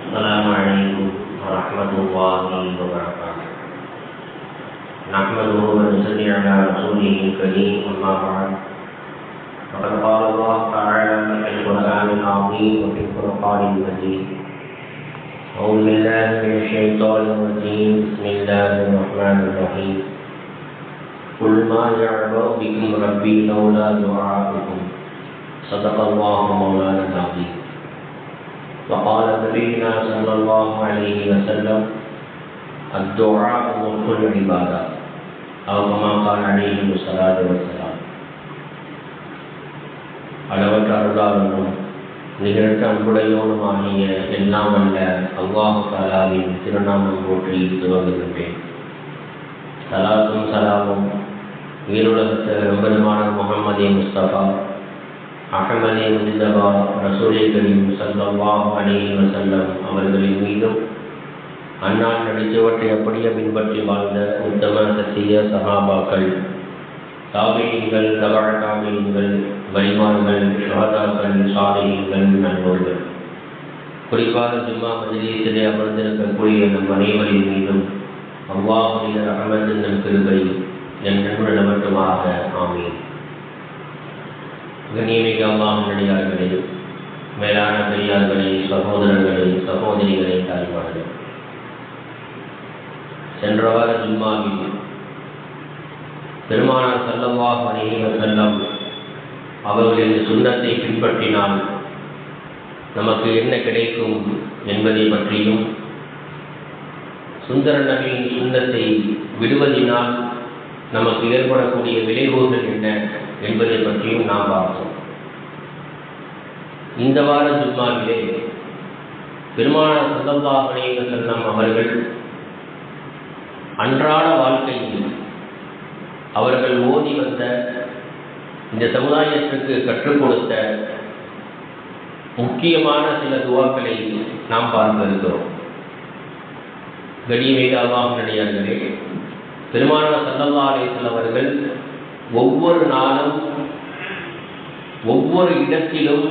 السلام عليكم ورحمة الله وبركاته. نحمده ونصلي على رسوله الكريم أما بعد. فقد قال الله تعالى في القرآن العظيم وفي الفرقان المجيد. أعوذ بالله من الشيطان الرجيم. بسم الله الرحمن الرحيم. قل ما يعبأ بكم ربي لولا دعاؤكم. صدق الله مولانا العظيم. وقال نبينا صلى الله عليه وسلم الدعاء ملك العبادة أو كما قال عليه الصلاة والسلام. அளவற்ற அருளாளனும் நிகழ்த்த அன்புடையோனுமாகிய எல்லாம் அல்ல அல்லாஹு தஆலாவின் திருநாமம் போற்றி துவங்குகின்றேன். சலாத்தும் சலாமும் உயிருலகத்த எம்பெருமான முஹம்மதே முஸ்தபா அஹ்மதே முஜ்தபா ரசூலே கரீம் ஸல்லல்லாஹு அலைஹி வஸல்லம் அவர்களின் மீதும் அன்னார் நடித்தவற்றை அப்படியே பின்பற்றி வாழ்ந்த உத்தம சத்திய சஹாபாக்கள், தாபீன்கள், தபா தாபீன்கள், வலிமார்கள், ஷஹதாக்கள், சாலிஹீன்கள், நல்லோர்கள், குறிப்பாக ஜும்மா மஜ்லிஸிலே அமர்ந்திருக்கக்கூடிய நம் அனைவரின் மீதும் அல்லாஹ்வுடைய ரஹ்மத்தின் நற்கிருபை என்றென்றும் நிலவட்டுமாக. ஆமீன். கண்ணியமிக்க அல்லாஹ்வின் அடியார்களே, மேலான பெரியார்களே, சகோதரர்களே, சகோதரிகளே, தாய்மார்களே, சென்ற வார ஜும்மாவில் பெருமானார் ஸல்லல்லாஹு அலைஹி வஸல்லம் அவர்களின் சுன்னத்தை பின்பற்றினால் நமக்கு என்ன கிடைக்கும் என்பதை பற்றியும், சுந்தர நபியின் சுன்னத்தை விடுவதினால் நமக்கு ஏற்படக்கூடிய விளைவுகள் என்ன என்பதை பற்றியும் நாம் பார்த்தோம். இந்த வார ஜும்மாவிலே பெருமானார் ஸல்லல்லாஹு அலைஹி வஸல்லம் அவர்கள் அன்றாட வாழ்க்கையில் அவர்கள் ஓதி வந்த, இந்த சமுதாயத்திற்கு கற்றுக் கொடுத்த முக்கியமான சில துவாக்களை நாம் பார்க்க இருக்கிறோம். கண்ணியமிக்க அல்லாஹ்வின் அடியார்களே, பெருமானார் ஸல்லல்லாஹு அலைஹி வஸல்லம் அவர்கள் ஒவ்வொரு நாளும் ஒவ்வொரு இடத்திலும்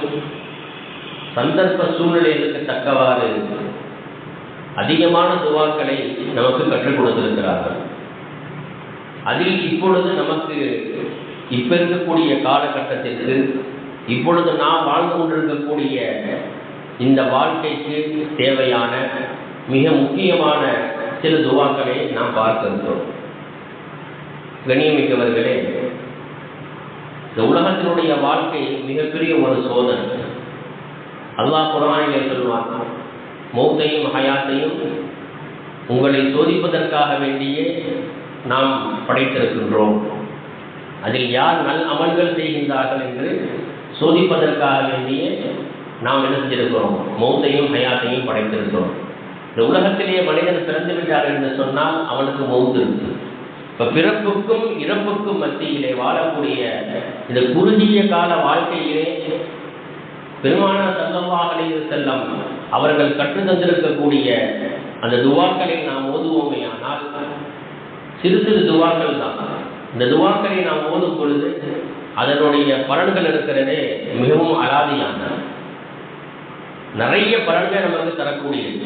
சந்தர்ப்ப சூழ்நிலைகளுக்கு தக்கவாறு அதிகமான துவாக்களை நமக்கு கற்றுக் கொடுத்திருக்கிறார்கள். அதில் இப்பொழுது நமக்கு இப்ப இருக்கக்கூடிய காலகட்டத்திற்கு, இப்பொழுது நாம் வாழ்ந்து கொண்டிருக்கக்கூடிய இந்த வாழ்க்கைக்கு தேவையான மிக முக்கியமான சில துவாக்களை நாம் பார்க்க இருக்கிறோம். கண்ணியமிக்கவர்களே, இந்த உலகத்தினுடைய வாழ்க்கை மிகப்பெரிய ஒரு சோதனை. அல்லாஹ் குர்ஆனிலே சொல்வான், மௌத்தையும் ஹயாத்தையும் உங்களை சோதிப்பதற்காக வேண்டியே நாம் படைத்திருக்கின்றோம். அதில் யார் நல் அமல்கள் செய்கின்றார்கள் என்று சோதிப்பதற்காக வேண்டியே நாம் என்ன செஞ்சிருக்கிறோம், மௌத்தையும் ஹயாத்தையும் படைத்திருக்கிறோம். இந்த உலகத்திலேயே மனிதன் பிறந்து விட்டார் என்று சொன்னால் அவனுக்கு மௌத்து இருக்கு. இப்போ பிறப்புக்கும் இறப்புக்கும் மத்தியிலே வாழக்கூடிய இந்த குறுகிய கால வாழ்க்கையிலே பெருமானார் ஸல்லல்லாஹு அலைஹி வஸல்லம் அவர்கள் கற்று தந்திருக்கக்கூடிய அந்த துவாக்களை நாம் ஓதுவோமே ஆனால் சிறு சிறு துவாக்கள் தான். இந்த துவாக்களை நாம் ஓதும் பொழுது அதனுடைய பலன்கள் இருக்கிறதே மிகவும் அலாதியான நிறைய பலன்கள் நமக்கு தரக்கூடியது.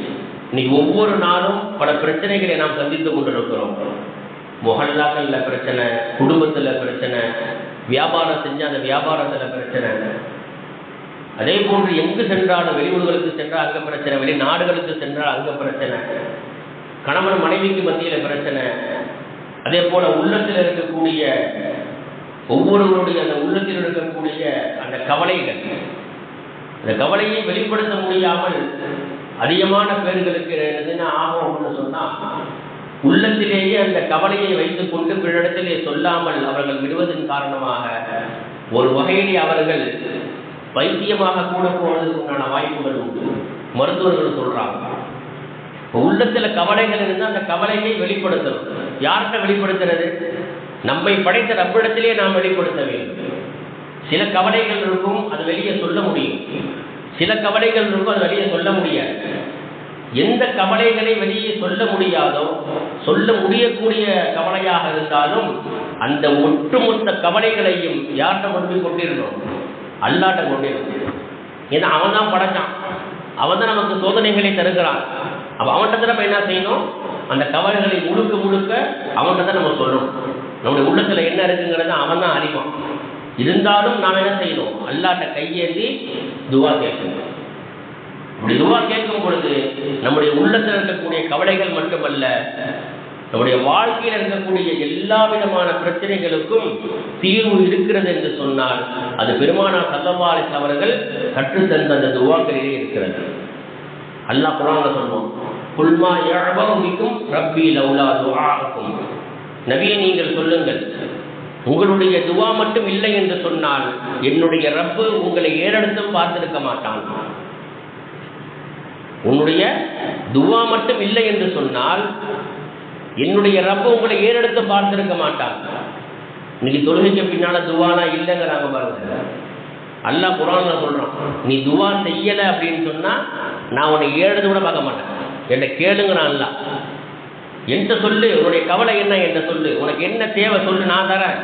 இன்னைக்கு ஒவ்வொரு நாளும் பல பிரச்சனைகளை நாம் சந்தித்துக் கொண்டிருக்கிறோம். முஹல்லாக்கள்ல பிரச்சனை, குடும்பத்தில் பிரச்சனை, வியாபாரம் செஞ்சு அந்த வியாபாரத்தில் பிரச்சனை, அதே போன்று எங்கு சென்றாலும் வெளியூர்களுக்கு சென்றால் அங்கே பிரச்சனை, வெளிநாடுகளுக்கு சென்றால் அங்கே பிரச்சனை, கணவன் மனைவிக்கு மத்தியில் பிரச்சனை, அதே போல உள்ளத்தில் இருக்கக்கூடிய ஒவ்வொருவருடைய அந்த உள்ளத்தில் இருக்கக்கூடிய அந்த கவலைகள், அந்த கவலையை வெளிப்படுத்த முடியாமல் அதிகமான பேர்களுக்கு என்ன ஆகும் அப்படின்னு சொன்னால், உள்ளத்திலேயே அந்த கவலையை வைத்துக் கொண்டு பிறரிடத்திலே சொல்லாமல் அவர்கள் விடுவதன் காரணமாக ஒரு வகையிலே அவர்கள் வைத்தியமாக கூட போவதற்குண்டான வாய்ப்புகள் உண்டு. மருத்துவர்கள் சொல்றாங்க, உள்ளத்தில் கவலைகள் இருந்தால் அந்த கவலையை வெளிப்படுத்தணும். யார்கிட்ட வெளிப்படுத்துறது? நம்மை படைத்த ரப்பிடத்திலே நாம் வெளிப்படுத்த வேண்டும். சில கவலைகள் இருக்கும், அது வெளியே சொல்ல முடியும். சில கவலைகள் இருக்கும், அது வெளியே சொல்ல முடியாது. எந்த கவலைகளை வெளியே சொல்ல முடியாதோ, சொல்ல முடியக்கூடிய கவலையாக இருந்தாலும் அந்த ஒட்டுமொத்த கவலைகளையும் யார்கிட்ட கொண்டு கொண்டிருந்தோம்? அல்லாட்ட கொண்டிருந்தோம். ஏன்னா அவன் தான் படைச்சான். அவன் தான் நமக்கு சோதனைகளை தருகிறான். அப்போ அவன்கிட்ட நம்ம என்ன செய்யணும்? அந்த கவலைகளை முழுக்க முழுக்க அவன்கிட்ட தான் நம்ம சொல்லணும். நம்முடைய உள்ளத்தில் என்ன இருக்குங்கிறத அவன் தான் அறிவான். இருந்தாலும் நாம் என்ன செய்யணும்? அல்லாஹ்ட்ட கையேந்தி துவா கேட்கணும். அப்படி துவா கேட்கும் பொழுது நம்முடைய உள்ளத்தில் இருக்கக்கூடிய கவலைகள் மட்டுமல்ல, நம்முடைய வாழ்க்கையில் இருக்கக்கூடிய எல்லா விதமான பிரச்சனைகளுக்கும் தீர்வு இருக்கிறது என்று சொன்னால் அது பெருமானார் ஸல்லல்லாஹு அலைஹி வஸல்லம் அவர்கள் கற்றுத்தந்த அந்த துவாக்களிலே இருக்கிறது. அல்லாஹ் குர்ஆன்ல சொல்லுவோம், குல் மா யஅபு பிக்கும் ரப்பி லௌலா துஆஅக்கும். நபியே நீங்கள் சொல்லுங்கள், உங்களுடைய துவா மட்டும் இல்லை என்று சொன்னால் என்னுடைய ரப்பு உங்களை ஏறெடுத்தும் பார்த்திருக்க மாட்டான். உன்னுடைய துவா மட்டும் இல்லை என்று சொன்னால் என்னுடைய ரப்பு உங்களை ஏறெடுத்து பார்த்திருக்க மாட்டான். இன்னைக்கு தொழுகைக்கு பின்னால துவானா இல்லைங்கிறாங்க பாருங்க. அல்லாஹ் குர்ஆன்ல சொல்றான், நீ துவா செய்யலை அப்படின்னு சொன்னா நான் உன்னை ஏறெடுத்து கூட பார்க்க மாட்டேன். என்ன கேளுங்கிறான் அல்லாஹ். என்கிட்ட சொல்லு, உன்னுடைய கவலை என்ன என்று சொல்லு, உனக்கு என்ன தேவை சொல்லு, நான் தரேன்.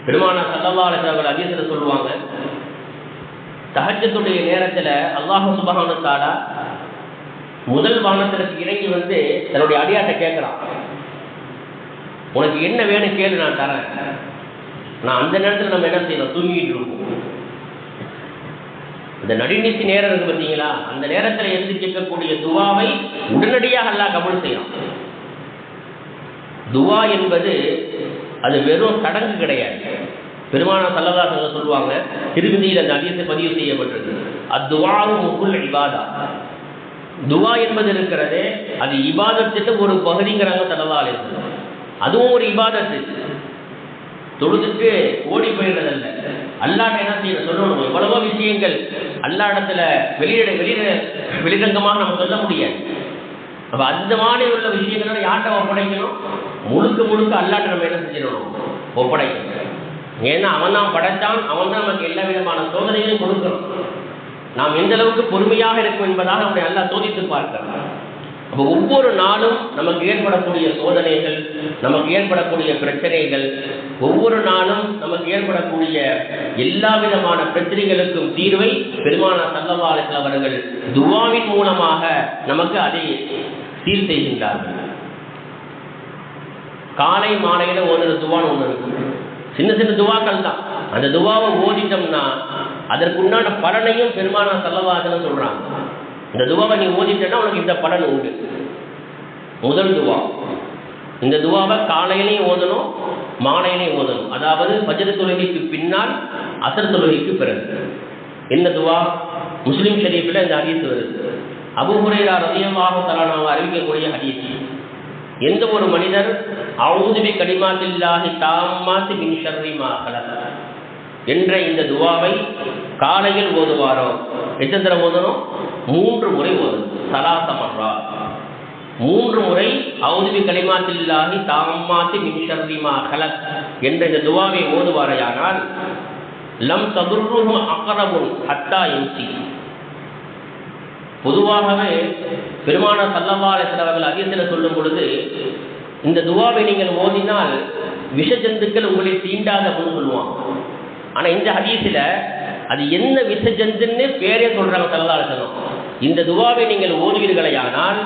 பெருமானார் ஸல்லல்லாஹு அலைஹி வஸல்லம் ஹதீஸ்ல சொல்லுவாங்க, தஹஜ்ஜுடைய நேரத்தில் அல்லாஹ் சுப்ஹானஹு வ தஆலா முதல் வானத்திற்கு இறங்கி வந்து தன்னுடைய அடியாட்ட கேட்குறான், உனக்கு என்ன வேணும் கேளு, நான் தரேன். நான் அந்த நேரத்தில் நம்ம என்ன செய்யணும்? தூங்கிட்டு இருக்கோம். இந்த நடுநீசி நேரம் இருக்கு பார்த்தீங்களா, அந்த நேரத்தில் எழுந்து கேட்கக்கூடிய துவாவை உடனடியாக அல்லாஹ் கபூல் செய்யணும். துவா என்பது அது வெறும் சடங்கு கிடையாது. பெருமானார் ஸல்லல்லாஹு அலைஹி வஸல்லம் சொல்லுவாங்க, திருமதியில் அந்த ஹதீஸ் பதிவு செய்யப்பட்டிருக்கு, அத்துவாவு முகுல் இபாதா. துவா என்பது இருக்கிறது, அது இபாதத்துக்கு ஒரு பகுதிங்கிறாங்க ஸல்லல்லாஹு அலைஹி வஸல்லம். அதுவும் ஒரு இபாதத்து. தொழுதுக்கு ஓடி போயிடுறதல்ல. அல்லாஹ் என்ன செய்ய சொல்லணும்? எவ்வளவோ விஷயங்கள் அல்லாஹ் இடத்துல வெளிரங்கமாக நம்ம சொல்ல முடியாது. அப்ப அந்த மாதிரி உள்ள விஷயங்களை யார்கிட்ட ஒப்படைக்கணும்? முழுக்க முழுக்க அல்லாஹ்ட்ட நம்ம என்ன செஞ்சிடணும்? ஒப்படைக்கணும். ஏன்னா அவன் தான் படைத்தான், அவன் தான் நமக்கு எல்லா விதமான சோதனைகளையும் கொடுக்கணும். நாம் எந்த அளவுக்கு பொறுமையாக இருக்கும் என்பதாக நம்முடைய அல்லாஹ் சோதித்து பார்க்கிறான். அப்போ ஒவ்வொரு நாளும் நமக்கு ஏற்படக்கூடிய சோதனைகள், நமக்கு ஏற்படக்கூடிய பிரச்சனைகள், ஒவ்வொரு நாளும் நமக்கு ஏற்படக்கூடிய எல்லா விதமான பிரச்சனைகளுக்கும் தீர்வை பெருமானார் ஸல்லல்லாஹு அலைஹி வஸல்லம் அவர்கள் துவாவின் மூலமாக நமக்கு அதை சீர் செய்கின்றார்கள். காலை மாலையில் ஓதுற துவான்னு ஒன்று இருக்கு. சின்ன சின்ன துவாக்கள் தான். அந்த துவாவை ஓதிட்டோம்னா அதற்குண்டான பலனையும் பெருமானார் ஸல்லல்லாஹு அலைஹி வஸல்லம் சொல்றாங்க. இந்த துவாவை நீ ஓதிட்டேன்னா உனக்கு இந்த பலன் உண்டு. முதல் துவா, இந்த துவாவை காலையிலையும் ஓதணும், மாலையிலையும் ஓதணும். அதாவது ஃபஜ்ர் தொழுகைக்கு பின்னால், அஸ்ர் தொழுகைக்கு பிறகு. என்ன துவா? முஸ்லிம் ஷரீஃபில் இந்த ஹதீஸ் வருது. அபூ ஹுரைரா ரலியல்லாஹு தஆலா அவங்க அறிவிக்கக்கூடிய ஹதீஸ். எந்த ஒரு மனிதர் அஊது பி கலிமாத்தில்லாஹி தாம்மாத்தி மின் ஷர்ரி மா கலக என்ற இந்த துவாவை காலையில் ஓதுவாரோ, எத்தனை தடவை ஓதணும்? 3 முறை ஓதணும். ஸலாஸ மர்ரா, 3 முறை அஊது பி கலிமாத்தில்லாஹி தாம்மாத்தி மின் ஷர்ரி மா கலக என்ற இந்த துவாவை ஓதுவாரையானால் லம் ததுர்ருஹு அக்ரபுன் ஹத்தா யும்சி. பொதுவாகவே பெருமானார் ஸல்லல்லாஹு அலைஹி வஸல்லம் அவர்கள் ஹதீஸில் சொல்லும் பொழுது, இந்த துவாவை நீங்கள் ஓதினால் விஷ ஜந்துக்கள் உங்களை தீண்டாத அப்படின்னு சொல்லுவாங்க. ஆனால் இந்த ஹதீஸில் அது என்ன விஷ ஜந்துன்னு பேரே சொல்றாங்க ஸல்லல்லாஹு அலைஹி வஸல்லம். இந்த துவாவை நீங்கள் ஓதுவீர்களேயானால்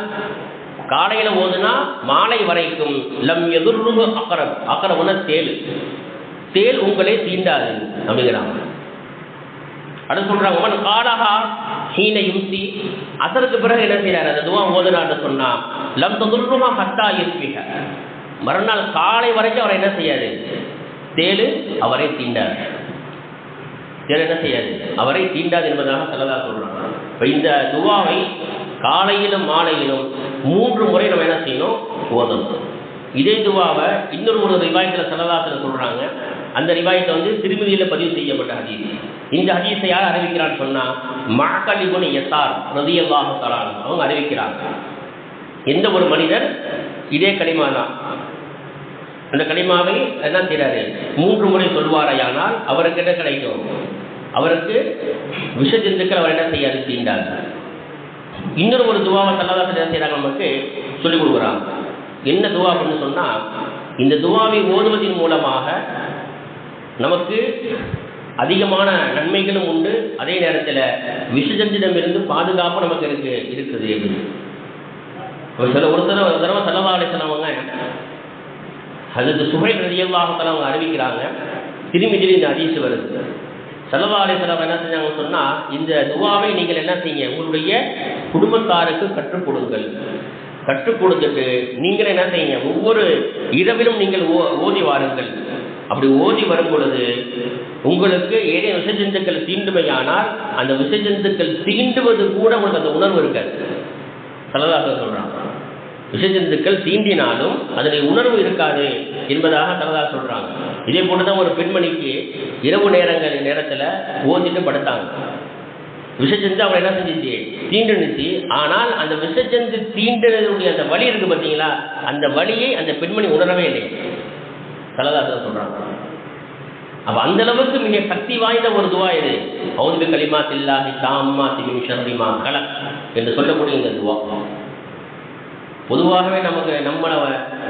காலையில் ஓதுனா மாலை வரைக்கும் லம் யதுர்ருஹு அக்ரப், அக்ரப்னா தேள், தேள் உங்களை தீண்டாது அப்படிங்கிறாங்க. அடுத்து சொல்றாங்க, மன் காலஹா ஹீன யும்சி, அசருக்கு பிறகு என்ன செய்யறாரு? அந்த துவா ஓதுனான்னு சொன்னா லம் ததுர்ருஹு ஹத்தா யுஸ்பிஹ, மறுநாள் காலை வரைக்கும் அவரை என்ன செய்யாது? தேள் அவரை தீண்டாது. தேள் என்ன செய்யாது? அவரை தீண்டாது என்பதாக ஸல்லல்லாஹு சொல்றாங்க. இப்போ இந்த துவாவை காலையிலும் மாலையிலும் 3 முறை நம்ம என்ன செய்யணும்? ஓதணும். இதே துவாவை இன்னொரு ரிவாயத்தில் ஸல்லல்லாஹு சொல்றாங்க. அந்த ரிவாயத்தை வந்து திருமதியில் பதிவு செய்யப்பட்ட ஹதீஸ். இந்த ஹதீஸை யார் அறிவிக்கிறான்னு சொன்னா மஅகல் இப்னு யஸார் ரலியல்லாஹு தஆலா அவங்க அறிவிக்கிறாங்க. எந்த ஒரு மனிதர் இதே கலிமா தான், அந்த கலிமாவை என்ன செய்யறாரு? 3 முறை சொல்வாரையானால் அவருக்கு என்ன கிடைக்கும்? அவருக்கு விஷ ஜந்துக்கள் அவர் என்ன செய்யாது? தீண்டாது. இன்னொரு துவாவை ஸல்லல்லாஹு அலைஹி வஸல்லம் நமக்கு சொல்லிக் கொடுக்குறாங்க. என்ன துவா அப்படின்னு சொன்னா, இந்த துவாவை ஓதுவதன் மூலமாக நமக்கு அதிகமான நன்மைகளும் உண்டு, அதே நேரத்தில் விஷஜந்திடமிருந்து பாதுகாப்பு நமக்கு இருக்குது அப்படின்னு ஒரு தடவை ஸல்லல்லாஹு அலைஹி வஸல்லம் அவங்க ஹஜ்ரத் சுஹைல் ரலியல்லாஹு தஆலா அவங்க அறிவிக்கிறாங்க. திருமிதியில் இந்த ஹதீஸ் வருது. ஸல்லல்லாஹு அலைஹி வஸல்லம் என்ன செஞ்சாங்கன்னு சொன்னால், இந்த துஆவை நீங்கள் என்ன செய்யுங்க, உங்களுடைய குடும்பத்தாருக்கு கற்றுக் கொடுத்துட்டு நீங்கள் என்ன செய்யுங்க, ஒவ்வொரு இரவிலும் நீங்கள் ஓதி வாருங்கள். அப்படி ஓதி வரும் பொழுது உங்களுக்கு ஏதேனும் விஷஜந்துக்கள் தீண்டுமையானால் அந்த விஷஜந்துக்கள் தீண்டுவது கூட உங்களுக்கு அந்த உணர்வு இருக்காது. ஸல்லல்லாஹு சொல்றாங்க, விஷஜந்துக்கள் தீண்டினாலும் அதனுடைய உணர்வு இருக்காது என்பதாக ஸல்லல்லாஹு சொல்றாங்க. இதே போட்டுதான் ஒரு பெண்மணிக்கு இரவு நேரத்தில் ஓதிட்டு படுத்தாங்க. விஷஜந்து அவளை என்ன செஞ்சிச்சு, தீண்டுனுச்சு. ஆனால் அந்த விஷஜந்து தீண்டினுடைய அந்த வலி இருக்கு பார்த்தீங்களா, அந்த வலியை அந்த பெண்மணி உணரவே இல்லை. ஸல்லல்லாஹு சொல்றாங்க. அப்ப அந்த அளவுக்கு மிக சக்தி வாய்ந்த ஒரு துவா இது. அஊது பிகலிமாத்தில்லாஹி தாம்மாத்தி மின் ஷர்ரி மா கலக் என்று சொல்லக்கூடிய இந்த துவா. பொதுவாகவே நம்மளை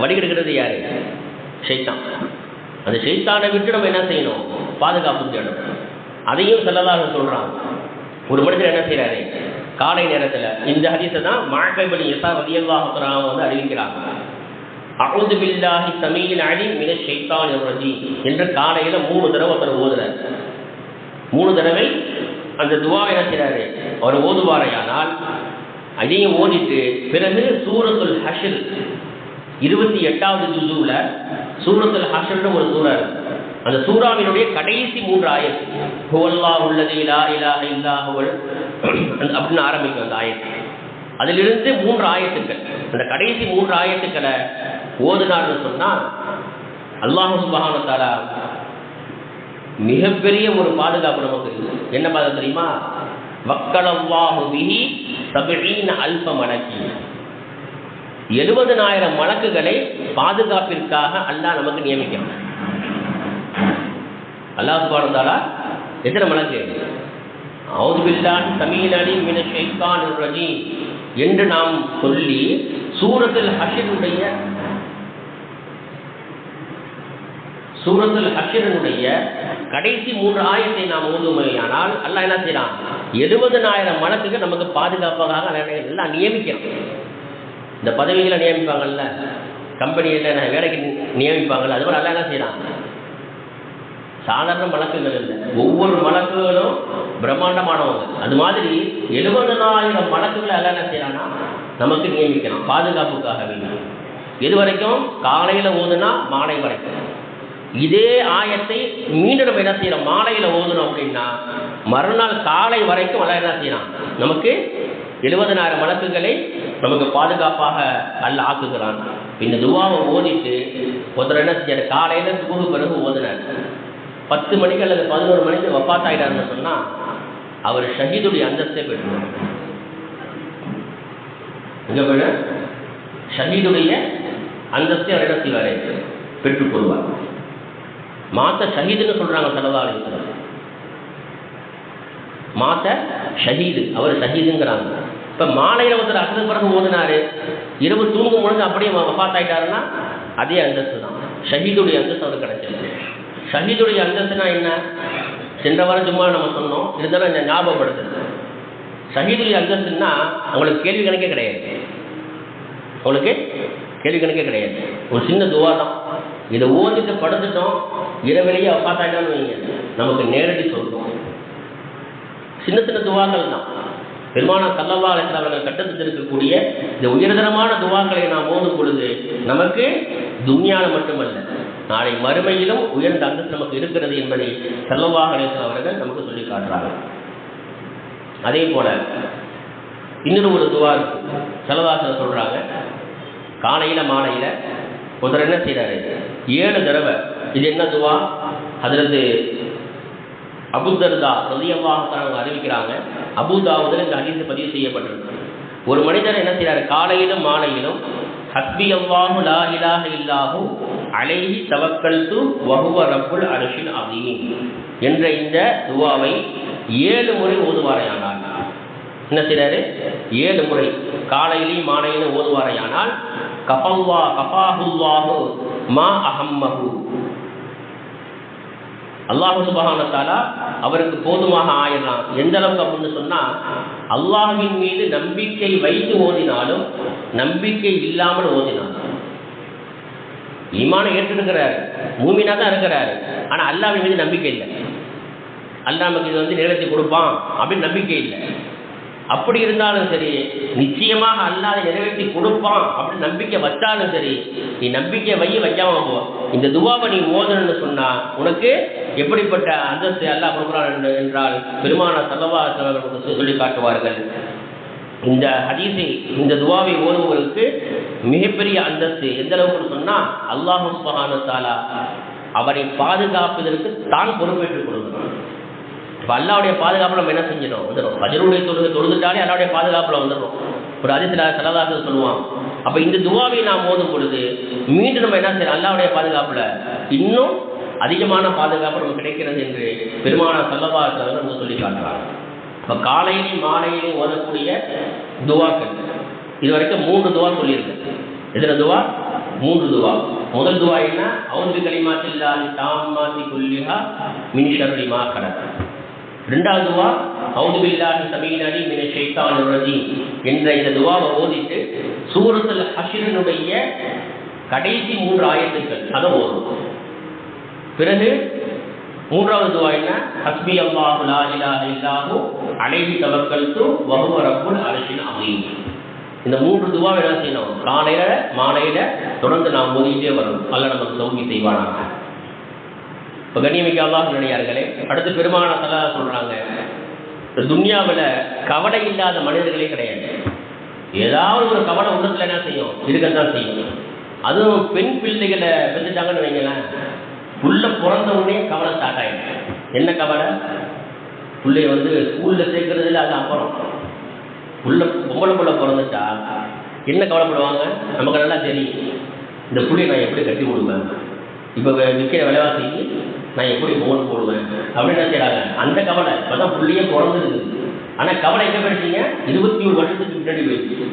வடிகெடுக்கிறது யாரு? ஷைத்தான். அந்த ஷைத்தானை விட்டு நம்ம என்ன செய்யணும், பாதுகாப்பு தேடணும். அதையும் ஸல்லல்லாஹு சொல்றாங்க. ஒரு மனிதர் என்ன செய்யறாரு, காலை நேரத்தில் இந்த ஹதீஸை தான் மஅகீப் பின் யஸார் ரலியல்லாஹு தஆலா வந்து அறிவிக்கிறாங்க. அஊது பில்லாஹி ஸமீஇல் அலீம் மினஷ் ஷைத்தானிர் ரஜீம் என்று காலையில் 3 தடவை ஒருத்தர் ஓதுறார். 3 தடவை அந்த துவா என்ன செய்யறாரு, அவர் ஓதுவாரையானால் அதையும் ஓதிட்டு பிறகு சூரத்துல் ஹஷ்ர் 28வது ஜுஸுல சூரத்துல் ஹஷ்ர்னு ஒரு சூரா இருக்கு. அந்த சூராவினுடைய கடைசி 3 ஆயத், ஹுவல்லாஹு அல்லதீ லா இலாஹ இல்லா ஹுவல் அப்படின்னு ஆரம்பிக்கும் அந்த ஆயத். அதிலிருந்து 3 ஆயத்துக்கள், அந்த கடைசி 3 ஆயத்துக்களை ஓதுனார்னு சொன்னால் அல்லாஹ் சுப்ஹானஹு வ தஆலா மிகப்பெரிய ஒரு பாதுகாப்பு நமக்கு இருக்கு. என்ன பாதுகாப்பு தெரியுமா? வக்கலல்லாஹு பிஹி 70,000 மலக்கி, 70,000 மலக்குகளை பாதுகாப்பிற்காக அல்லாஹ் நமக்கு நியமிக்கிறான். அல்லாஹ் சுப்ஹானஹு வ தஆலா எத்தனை மலக்கு? அஊது பில்லாஹி ஸமீஇல் அலீம் மினஷ் ஷைத்தானிர் ரஜீம் என்று நாம் சொல்லி சூரத்துல் ஹஷ்ருடைய கடைசி 3 ஆயத்தை நாம் ஓதுமையானால் அல்லாஹ் என்ன செய்யறான், 70,000 மலக்குகள் நமக்கு பாதுகாப்பாக எல்லாம் நியமிக்கிறோம். இந்த பதவிகளை நியமிப்பாங்கல்ல, கம்பெனியில் வேலைக்கு நியமிப்பாங்கல்ல, அதுபோல் அல்லாஹ் என்ன செய்யறான், சாதாரண மலக்குகள் இல்லை, ஒவ்வொரு மலக்குகளும் பிரம்மாண்டமானவங்க. அது மாதிரி 70,000 மலக்குகளை அல்லாஹ் என்ன செய்யறான்னா நமக்கு நியமிக்கணும் பாதுகாப்புக்காக வேணும். எது வரைக்கும்? காலையில் ஓதுனா மாலை வரைக்கும். இதே ஆயத்தை மீண்டும் நம்ம என்ன செய்யறோம், மாலையில் ஓதணும் அப்படின்னா மறுநாள் காலை வரைக்கும் அல்லாஹ் என்ன செய்யறான், நமக்கு 70,000 மலக்குகளை நமக்கு பாதுகாப்பாக அல்லாஹ் ஆக்குகிறான். இந்த துவாவை ஓதிட்டு ஒருத்தர் என்ன செய்யற, காலையில சுபஹு பிறகு ஓதுனார், 10 மணிக்கு அல்லது 11 மணிக்கு வஃபாத் ஆயிட்டாருன்னு சொன்னா அவர் ஷஹீதுடைய அந்தஸ்தே பெற்றுவார். இங்க போய் ஷஹீதுடைய அந்தஸ்தை அவர் என்ன செய்வார், பெற்றுக்கொள்வார். மாத்த ஷஹீதுன்னு சொல்றாங்க ஸல்லல்லாஹு அலைஹி வஸல்லம். மாத்த ஷஹீது, அவர் ஷஹீதுங்கிறாங்க. இப்ப மாலையில ஒருத்தர் அசருக்கு பிறகு ஓதுனாரு, இரவு தூங்கும் பொழுது அப்படியே வஃபாத் ஆயிட்டாருன்னா அதே அந்தஸ்து தான், ஷஹீதுடைய அந்தஸ்து அவருக்கு கிடைச்சது. ஷஹீதுடைய அந்தஸ்துனா என்ன? சென்ற வாரம் சும்மா நம்ம சொன்னோம், இருந்தாலும் இந்த ஞாபகப்படுத்துறது. ஷஹீதுடைய அந்தஸ்துன்னா அவங்களுக்கு கேள்வி கணக்கே கிடையாது, அவங்களுக்கு கேள்வி கணக்கே கிடையாது. ஒரு சின்ன துவா தான், இதை ஓதிட்டு படுத்துட்டோம், இரவிலேயே பார்த்தாட்டான்னு வைங்க, நமக்கு நேரடி சொல்லுவோம். சின்ன சின்ன துவாக்கள் தான். பெருமானார் ஸல்லல்லாஹு அலைஹி வஸல்லம் அவர்கள் கட்டத்தில் இருக்கக்கூடிய இந்த உயர்தரமான துவாக்களை நாம் ஓதும் பொழுது நமக்கு துன்யால மட்டுமல்ல, நாளை மறுமையிலும் உயர்ந்த அந்தஸ்து நமக்கு இருக்கிறது என்பதை ஸல்லல்லாஹு அலைஹி வஸல்லம் அவர்கள் நமக்கு சொல்லி காட்டுறார்கள். அதே போல இன்னொரு ஒரு துவா இருக்கு. ஸல்லல்லாஹு அலைஹி வஸல்லம் சொல்றாங்க, காலையில மாலையில ஒருத்தர் என்ன செய்யறாரு, 7 தடவை. இது என்ன துவா? ஹஜ்ரத் அபூ தர்தா ரலியல்லாஹு தஆலா அறிவிக்கிறாங்க. அபூ தாவூதுல இந்த ஹதீஸ் பதிவு செய்யப்பட்டிருக்கு. ஒரு மனிதர் என்ன செய்யறாரு, காலையிலும் மாலையிலும் ஹஸ்பி அல்லாஹு லா இலாஹ இல்லாஹு அலைஹி தவக்கல்து வஹுவ ரப்புல் அர்ஷில் அஸீம் என்ற இந்த துவாவை 7 முறை ஓதுவாரையானால் என்ன செய்யறாரு, 7 முறை காலையிலும் மாலையிலும் ஓதுவாரையானால் கஃபாஹுல்லாஹு மா அஹம்மஹு, அல்லாஹ் சுப்ஹானஹு வ தஆலா அவருக்கு போதுமாக ஆயிடலாம். எந்த அளவுக்கு அப்படின்னு சொன்னால், அல்லாஹ்வின் மீது நம்பிக்கை வைத்து ஓதினாலும் நம்பிக்கை இல்லாமல் ஓதினாலும், ஈமானை ஏற்றிருக்கிறார், மூமினா தான் இருக்கிறார், ஆனால் அல்லாஹ்வின் மீது நம்பிக்கை இல்லை. அல்லாஹ் நமக்கு இது நிறைவேற்றி கொடுப்பான் அப்படின்னு நம்பிக்கை இல்லை. அப்படி இருந்தாலும் சரி, நிச்சயமாக அல்லாஹ் அதை நிறைவேற்றி கொடுப்பான் அப்படின்னு நம்பிக்கை வச்சாலும் சரி, நீ நம்பிக்கை வைக்காம போ. இந்த துவாவை நீ ஓதணும்னு சொன்னா உனக்கு எப்படிப்பட்ட அந்தஸ்து அல்லாஹ் கொடுக்குறான் என்றால் பெருமானார் ஸல்லல்லாஹு அலைஹி வஸல்லம் நமக்கு சொல்லி காட்டுவார்கள். இந்த ஹதீஸை, இந்த துவாவை ஓதுவதற்கு மிகப்பெரிய அந்தஸ்து. எந்த அளவுக்கு சொன்னா, அல்லாஹ் சுப்ஹானஹு வ தஆலா அவரை பாதுகாப்பதற்கு தான் பொறுப்பேற்றுக் கொடுக்கிறான். இப்போ அல்லாவுடைய பாதுகாப்பில் நம்ம என்ன செஞ்சிடும் வந்துடும். ஃபஜ்ருடைய தொழுதுட்டாலே அல்லாவுடைய பாதுகாப்பில் வந்துடும். ஒரு ஹதீஸ்ல ஸல்லல்லாஹு அலைஹி வஸல்லம் சொல்லுவான். அப்போ இந்த துவாவை நாம் ஓதும் பொழுது மீண்டும் நம்ம என்ன செய்யணும், அல்லாவுடைய பாதுகாப்பில் இன்னும் அதிகமான பாதுகாப்பு நமக்கு கிடைக்கிறது என்று பெருமானார் ஸல்லல்லாஹு அலைஹி வஸல்லம் நமக்கு சொல்லி காட்டுறாங்க. இப்போ காலையிலையும் மாலையிலையும் ஓதக்கூடிய துவாக்கள் இது வரைக்கும் 3 துவா சொல்லியிருக்கு. எதில் துவா? 3 துவா. முதல் துவா என்ன? அஊது பிகலிமாத்தில்லாஹி தாம்மாத்தி குல்லிஹா மின் ஷர்ரி மா கலக். ரெண்டாவது துவா அஊது பில்லாஹி ஸமீஇல் அலீம் மினஷ் ஷைத்தானிர் ரஜீம் என்ற இந்த துவாவை ஓதிட்டு சூரத்துல் ஹஷ்ரினுடைய கடைசி 3 ஆயத்துக்கள் அதை ஓதும். பிறகு மூன்றாவது துவா என்ன? ஹஸ்பி அல்லாஹு லா இலாஹ இல்லாஹு அலைஹி தவக்கல்து வ ஹுவ ரப்புல் அர்ஷில் அஸீம். இந்த 3 துவாவை என்ன செய்யணும்? காலையில மாலையில தொடர்ந்து நாம் ஓதிக்கிட்டே வரணும். அல்லாஹ் நமக்கு தௌஃபீக் செய்வானாக. இப்போ கண்ணியமிக்க அல்லாஹ் நல்லடியார்களே, அடுத்து பெருமானார் ஸல்லல்லாஹு அலைஹி வஸல்லம் சொல்றாங்க, இந்த துன்யாவில் கவலை இல்லாத மனிதர்களே கிடையாது. ஏதாவது ஒரு கவலை உள்ளத்தில் என்ன செய்யும்? இருக்கத்தான் செய்யும். அதுவும் பெண் பிள்ளைகளை பெற்றுட்டாங்கன்னு வைங்களேன், புள்ள பிறந்த உடனே கவலை ஸ்டார்ட் ஆகிடும். என்ன கவலை? பிள்ளைய ஸ்கூலில் சேர்க்கறதுல அது அப்புறம். பொம்பளை புள்ள பிறந்துட்டா என்ன கவலைப்படுவாங்க? நமக்கு நல்லா தெரியும். இந்த பிள்ளையை நான் எப்படி கட்டி விடுவேன், இப்போ விற்கிற விலைவாசிக்கு நான் எப்படி போன் போடுவேன் அப்படின்னு என்ன செய்யறாங்க? அந்த கவலை. இப்போ தான் பிள்ளையே பிறந்துருது. ஆனால் கவலை எங்கே போயிடுச்சிங்க? 21 வருஷத்துக்கு முன்னாடி போயிடுச்சு.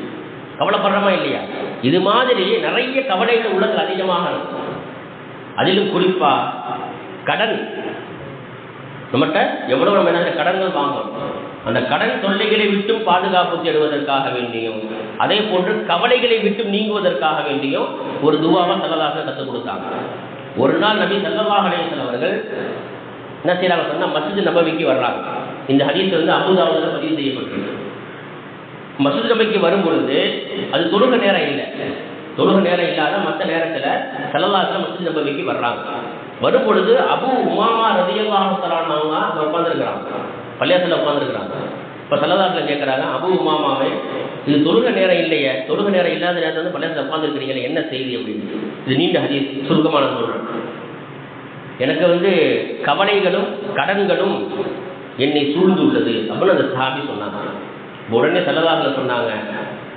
கவலைப்படுறமா இல்லையா? இது மாதிரி நிறைய கவலைகள் உள்ளது அதிகமாக இருக்கும். அதிலும் குறிப்பாக கடன். நம்மகிட்ட எவ்வளோ நம்ம என்ன கடன்கள் வாங்கணும், அந்த கடன் தொல்லைகளை விட்டும் பாதுகாப்பு தேடுவதற்காக வேண்டியும், அதே போன்று கவலைகளை விட்டும் நீங்குவதற்காக வேண்டியும் ஒரு துவாவை ஸல்லல்லாஹு கற்றுக் கொடுத்தாங்க. ஒரு நாள் நபி ஸல்லல்லாஹு அலைஹி வஸல்லம் அவர்கள் என்ன செய்யறாங்க சொன்னால், மஸ்ஜித் நபவிக்கு வர்றாங்க. இந்த ஹதீஸ் அபூ தாவூதுல பதிவு செய்யப்பட்டிருக்கு. மஸ்ஜித் நபவிக்கு வரும் பொழுது அது தொழுகை நேரம் இல்லை. தொழுகை நேரம் இல்லாத மற்ற நேரத்தில் ஸல்லல்லாஹு அலைஹி வஸல்லம் மஸ்ஜித் நபவிக்கு வர்றாங்க. வரும் பொழுது அபூ உமாமா ரலியல்லாஹு தஆலா அன்ஹு உட்கார்ந்துருக்கிறாங்க, பள்ளியாசலில் உட்காந்துருக்கிறாங்க. இப்போ ஸல்லல்லாஹு அலைஹி வஸல்லம் கேட்குறாங்க, அபூ உமாமாவே, இது தொழுகை நேரம் இல்லையே, தொழுகை நேரம் இல்லாத நேரத்தில் பள்ளியாசலில் உட்காந்துருக்கிறீங்களே, என்ன செய்தி அப்படின்னு. இது நீண்ட ஹதீஸ், சுருக்கமான சொல்கிறேன். எனக்கு கவலைகளும் கடன்களும் என்னை சூழ்ந்து உள்ளது அப்படின்னு அந்த சஹாபி சொன்னாங்க. உடனே ஸல்லல்லாஹு அலைஹி வஸல்லம் சொன்னாங்க,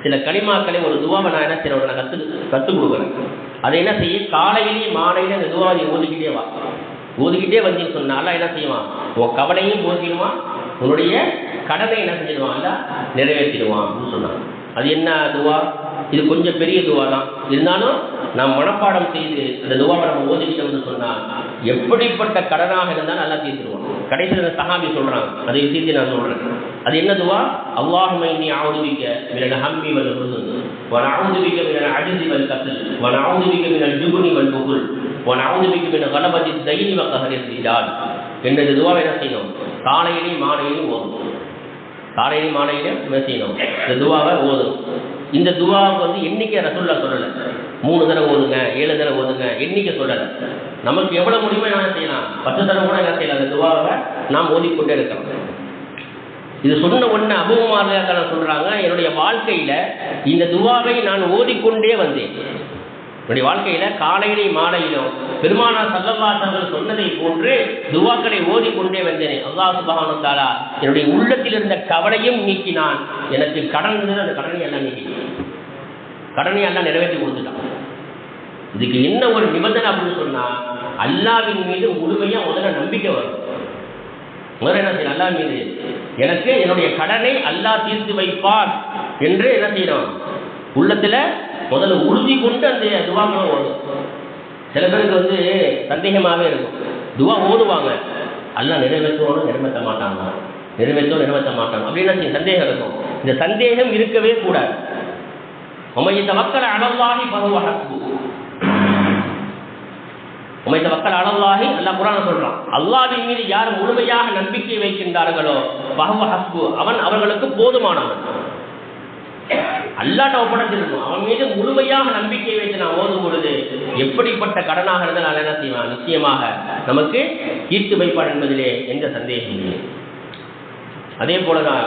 சில கலிமாக்களை ஒரு துவாவை நான் என்ன செய்யறேன், நான் கற்றுக் கொடுக்குறேன். அதை என்ன செய்ய, காலையிலேயே மாலையில அந்த துவாவை ஓதிக்கிட்டே வா. ஓதிக்கிட்டே வந்தீங்கன்னு சொன்னா அல்லாஹ் என்ன செய்வான்? உன் கவலையும் போக்கிடுவான், உன்னுடைய கடனை என்ன செஞ்சிடுவான், அல்லாஹ் நிறைவேற்றிடுவான் அப்படின்னு சொன்னாங்க. அது என்ன துவா? இது கொஞ்சம் பெரிய துவா தான். இருந்தாலும் நாம் மனப்பாடம் செய்து அந்த துவாவை நம்ம ஓதிக்கிட்டோம்னு சொன்னால் எப்படிப்பட்ட கடனாக இருந்தாலும் நல்லா தீர்த்துடுவோம். கடைசியில் சஹாபி சொல்றாங்க, அதை தீர்த்து நான் சொல்றேன். அது என்ன துவா? அல்லாஹும்ம இன்னி அஊது பிக மினல் ஹம்மி வல் ஹுஸன் வ நஊது பிக மினல் அஜ்ஸி வல் கஸல் வ நஊது பிக மினல் ஜுப்னி வல் புகுல் வ நஊது பிக மின் கலபத்தி தைனி வ கஹரில் ரிஜால். என்ற துவாவை என்ன செய்யணும்? காலையிலையும் மாலையிலையும் ஓதணும். காலையிலையும் மாலையிலையும் என்ன செய்யணும்? இந்த துவாவை ஓதணும். இந்த துவாவுக்கு எண்ணிக்கை ரசூலுல்லாஹ் சொல்லலை. 3 தடவை ஓதுங்க, 7 தடவை ஓதுங்க, எண்ணிக்கை சொல்லலை. நமக்கு எவ்வளவு முடியுமோ என்ன செய்யலாம், 10 தடவை கூட என்ன செய்யலாம். அந்த துவாவை நாம் ஓதிக்கொண்டே இருக்கிறோம். இது சொன்ன உடனே அபூ உமாமா சொல்றாங்க, என்னுடைய வாழ்க்கையில இந்த துவாவை நான் ஓதிக்கொண்டே வந்தேன். என்னுடைய வாழ்க்கையில காலையிலையும் மாலையிலும் பெருமானார் ஸல்லல்லாஹு அலைஹி வஸல்லம் சொன்னதை போன்று துவாக்களை ஓதிக்கொண்டே வந்தேன். அல்லாஹ் சுப்ஹானஹு வ தஆலா என்னுடைய உள்ளத்தில் இருந்த கவலையும் நீக்கினான். எனக்கு கடன் இருந்தது, அந்த கடனை எல்லாம் நீக்கினான். கடனை எல்லாம் நிறைவேற்றி கொடுத்துட்டான். இதுக்கு என்ன ஒரு நிபந்தனை அப்படின்னு சொன்னா, அல்லாஹ்வின் மீது முழுமையா முதல்ல நம்பிக்கை வரும். முதல்ல என்ன செய்யணும்? அல்லாஹ் மீது எனக்கு என்னுடைய கடனை அல்லாஹ் தீர்த்து வைப்பார் என்று என்ன செய்யணும்? உள்ளத்துல முதல்ல உறுதி கொண்டு அந்த துவாக்களை ஓடும். சில பேருக்கு சந்தேகமாகவே இருக்கும். துவா ஓதுவாங்க, அல்லாஹ் நிறைவேற்றுவோம் நிறைவேற்ற மாட்டாங்க, நிறைவேற்ற மாட்டாங்க அப்படின்னு சந்தேகம் இருக்கும். இந்த சந்தேகம் இருக்கவே கூடாது. உமைய தவக்கல் அலல்லாஹி ஃபஹுவ ஹஸ்புஹு, உமைய தவக்கல் அலல்லாஹி அல்லாஹ் குர்ஆன்ல சொல்றான், அல்லாஹ்வின் மீது யார் முழுமையாக நம்பிக்கை வைக்கின்றார்களோ ஃபஹுவ ஹஸ்புஹு, அவன் அவர்களுக்கு போதுமானவன். அல்லாஹ்ட்ட ஒப்படைச்சிருக்கணும். அவன் மீது முழுமையாக நம்பிக்கை வைத்து நான் ஓதும் பொழுது எப்படிப்பட்ட கடனாக இருந்தால் என்ன செய்வான், நிச்சயமாக நமக்கு ஈர்த்து வைப்பான் என்பதிலே எந்த சந்தேகம் இல்லை. அதே போலதான்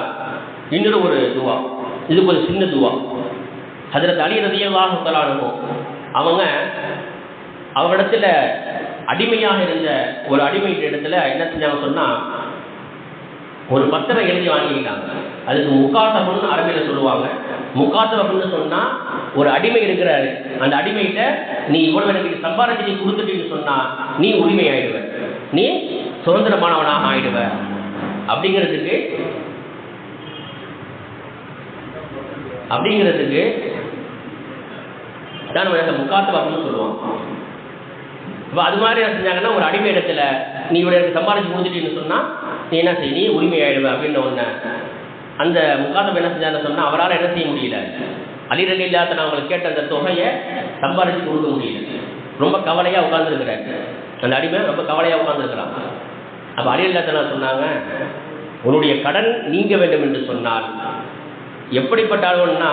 இன்னொரு ஒரு துவா, இது ஒரு சின்ன துவா. ஹஜ்ரத் அலி ரலியல்லாஹு தஆலா அன்ஹு அவங்களிடத்துல அடிமையாக இருந்த ஒரு அடிமை இடத்துல என்ன செஞ்சாங்க சொன்னா, ஒரு பத்திரம் எழுதி வாங்கிக்கிட்டாங்க. அதுக்கு முகாத்தபுன்னு அரபியில் சொல்லுவாங்க. முகாத்தபுன்னு சொன்னா ஒரு அடிமை இருக்கிறாரு, அந்த அடிமைகிட்ட நீ இவ்வளவு எனக்கு சம்பாதிச்சு நீ கொடுத்துட்டீங்கன்னு சொன்னா நீ உரிமை ஆயிடுவ, நீ சுதந்திரமானவனாக ஆயிடுவ அப்படிங்கிறதுக்கு தான் முகாத்தபுன்னு சொல்லுவாங்க. இப்போ அது மாதிரி என்ன செஞ்சாங்கன்னா, ஒரு அடிமை இடத்துல நீ இவ்வளோ எனக்கு சம்பாதிச்சு கொடுத்துட்டீங்கன்னு சொன்னா நீ என்ன செய்ய, நீ உரிமை ஆயிடுவ அப்படின்னு ஒன்று அந்த முகாத்தபம் என்ன செஞ்சான்னு சொன்னால் அவரால் என்ன செய்ய முடியல, அலி ரலியல்லாஹு அன்ஹு அவங்களுக்கு கேட்ட அந்த தொகையை சம்பாதிச்சு கொடுக்க முடியல. ரொம்ப கவலையாக உட்கார்ந்துருக்கிறார் அந்த அடிமை, ரொம்ப கவலையாக உட்கார்ந்துருக்கிறாங்க. அப்போ அலி ரலியல்லாஹு அன்ஹு சொன்னாங்க, உன்னுடைய கடன் நீங்க வேண்டும் என்று சொன்னால் எப்படிப்பட்ட அளவுன்னா,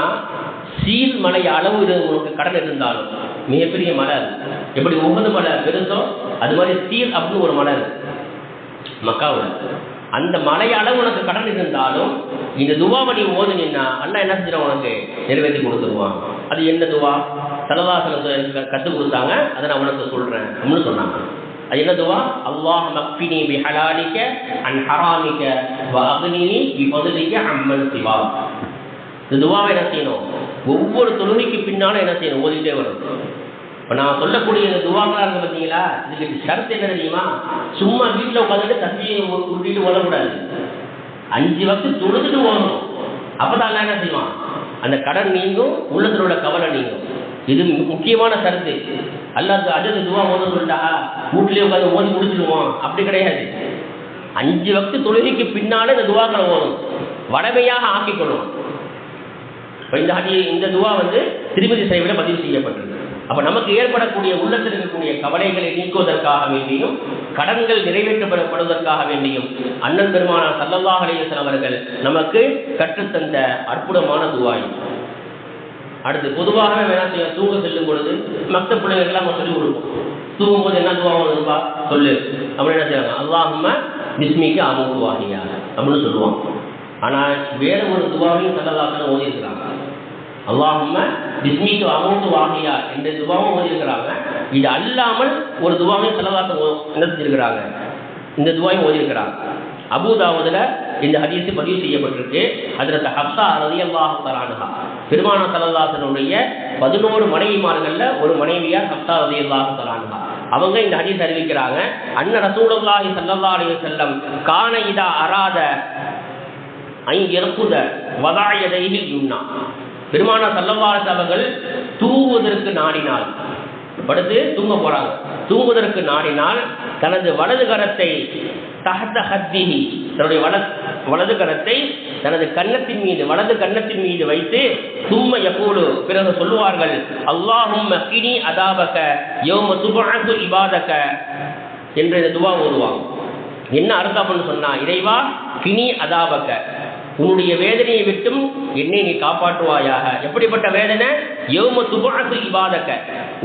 சீல் மலை அளவு உனக்கு கடன் இருந்தாலும், மிகப்பெரிய மலை அது, எப்படி உகது மலை பெருசோ அது மாதிரி சீல் அப்படின்னு ஒரு மலை மக்காவில், அந்த மலை அளவு உனக்கு கடன் இருந்தாலும் இந்த துவாவை நீ ஓதுனீன்னா அல்லாஹ் என்ன செஞ்சிடும், உனக்கு நிறைவேற்றி கொடுத்துருவான். அது என்ன துவா ஸல்லல்லாஹு அலைஹி வஸல்லம் கற்றுக் கொடுத்தாங்க, அதை நான் உனக்கு சொல்றேன் அப்படின்னு சொன்னாங்க. அது என்ன துவா, அல்லாஹ் மக்ஃபினி பி ஹலாலிக அன் ஹராமிக வ அக்னினி பி ஃபضலிக அம்மன் சிவா. இந்த துவாவை என்ன செய்யணும், ஒவ்வொரு தொழுகைக்கு பின்னாலும் என்ன செய்யணும், ஓதிட்டே வரும். இப்போ நான் சொல்லக்கூடிய இந்த துவாக்களாக இருக்கு பார்த்தீங்களா, இதுக்கு ஷரத்து என்ன தெரியுமா, சும்மா வீட்டில் உட்காந்துட்டு தஸ்பீஹை விட்டுட்டு ஓதக்கூடாது, 5 வக்து தொழுதுட்டு ஓதணும். அப்பதான் எல்லாம் என்ன செய்வான், அந்த கடன் நீங்கும், உள்ளத்தில் உள்ள கவலை நீங்கும். இது முக்கியமான ஷரத்து. அல்லாஹ் அஜது துவா ஓத சொல்லிட்டா வீட்டிலேயே உட்காந்து ஓதி முடிச்சிடுவோம் அப்படி கிடையாது. 5 வக்து தொழுகைக்கு பின்னாலே இந்த துவாக்களை ஓதணும், வடமையாக ஆக்கிக்கொள்ளும். இப்போ இந்த துவா திருமதி சைவில பதிவு செய்யப்பட்டிருக்கு. அப்போ நமக்கு ஏற்படக்கூடிய உள்ளத்தில் இருக்கக்கூடிய கவலைகளை நீக்குவதற்காக வேண்டியும் கடன்கள் நிறைவேற்றப்படுவதற்காக வேண்டியும் அண்ணன் பெருமானார் ஸல்லல்லாஹு அலைஹி வஸல்லம் அவர்கள் நமக்கு கற்றுத்தந்த அற்புதமான துவாய். அடுத்து பொதுவாகவே வேணா செய்ய, தூங்க செல்லும் பொழுது மற்ற பிள்ளைகளுக்கெல்லாம் நம்ம சொல்லிக் கொடுப்போம். தூங்கும்போது என்ன துவா வரும்பா சொல்லு அப்படின்னு என்ன செய்வாங்க, அல்லாஹும்ம பிஸ்மிக அமூது வாஹியா அப்படின்னு சொல்லுவாங்க. ஆனால் வேற ஒரு துவாவையும் ஸல்லல்லாஹு அலைஹி வஸல்லம் ஓதியிருக்கிறாங்க. அல்லாஹும்ம பிஸ்மிக அமூது வாஹியா என்ற துவாவும் ஓதியிருக்கிறாங்க. இது அல்லாமல் ஒரு துவாவையும் ஸல்லல்லாஹு அலைஹி வஸல்லம் என்ன செஞ்சிருக்கிறாங்க, இந்த துவாவையும் ஓதியிருக்கிறாங்க. அபூ தாவூதுல இந்த ஹதீஸ் பதிவு செய்யப்பட்டிருக்கு. ஹஜ்ரத் ஹப்ஸா ரலியல்லாஹு தஆலா அன்ஹா பெருமானார் ஸல்லல்லாஹு அலைஹி வஸல்லம் 11 மனைவிமார்கள்ல ஒரு மனைவியார் ஹப்ஸா ரலியல்லாஹு தஆலா அன்ஹா. அவங்க இந்த ஹதீஸ் அறிவிக்கிறாங்க, அன்ன ரசூலுல்லாஹி ஸல்லல்லாஹு அலைஹி வஸல்லம் கான இதா அராத ஐ யர்குத வதா யதைஹி யும்னா. பெருமானார் ஸல்லல்லாஹு அலைஹி வஸல்லம் அவர்கள் தூங்குவதற்கு நாடினால், படுத்து தூங்க போறாங்க, தூங்குவதற்கு நாடினால் தனது வலது கரத்தை தஹத ஹத்திஹி, தன்னுடைய வலது கரத்தை தனது கன்னத்தின் மீது, வலது கன்னத்தின் மீது வைத்து சும்ம யகூலு, பிறகு சொல்லுவார்கள், அல்லாஹும்ம கினி அதாபக யௌம துபஅது இபாதக என்ற இந்த துவா ஓதுவாங்க. என்ன அர்த்தம்னு சொன்னா, இறைவா கினி அதாபக, உன்னுடைய வேதனையை விட்டும் என்னை நீ காப்பாற்றுவாயாக. எப்படிப்பட்ட வேதனை, யௌம துபஅது இபாதக,